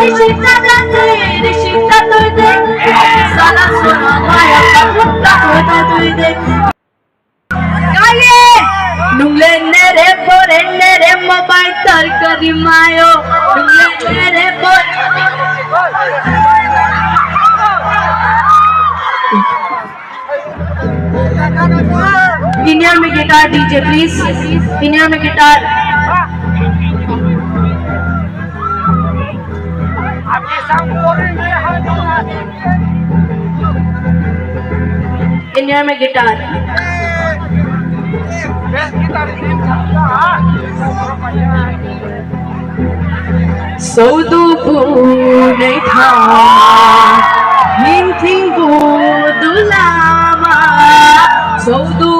रिश्ता तो देख साला सोना माया का मुक्का होता तू देख Nungle nere bore nere mobile tarkari mayo Nungle nere bore In here में guitar DJ please in here में guitar in here में guitar Saudu punai tha hinting budulama Saudu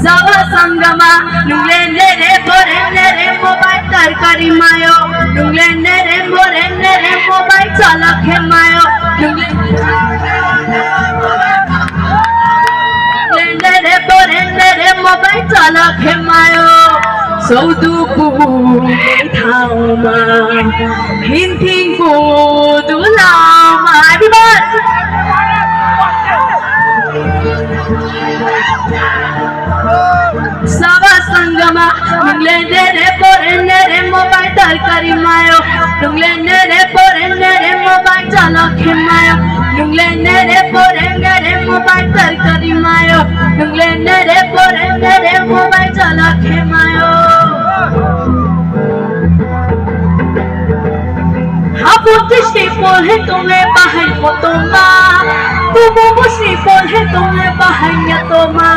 Zawa sangama nungle nere bore nere mobile tarkari mayo nungle nere bore nere mobile chalakhe mayo nungle mobile chalakhe mayo Saudu punai thama hinting budulama everybody Sawa sangama nungle nere bore nere mobile tarkari mayo nungle nere bore nere mobile chalakhe mayo nungle nere bore nere mobile tarkari mayo nungle nere bore nere mobile chalakhe mayo Haputi sipol hai tumhe bahai motoma Tumu sipol hai tumhe bahai nyatoma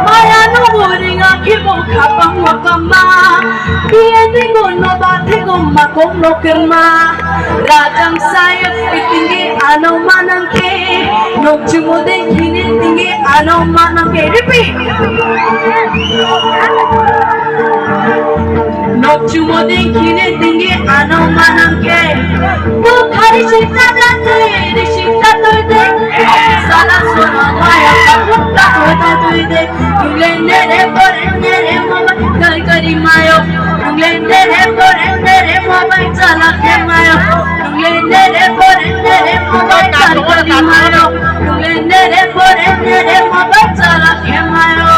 Maya no buringa ki mukha pangwakama Piye gono bathe gomma komno kirma Rajam sayap itinge ano manangke Nokchumode khine tinge ano manangke Repeat Nokchumode khine tinge ano manangke Tu khari shita to dekh Sala sona maya ka mukka hota tu dekh Nungle nere bore nere mobile tarkari mayo Nungle nere bore nere mobile chalakhe mayo Nungle nere bore nere mobile tarkari mayo Nungle nere bore nere mobile chalakhe mayo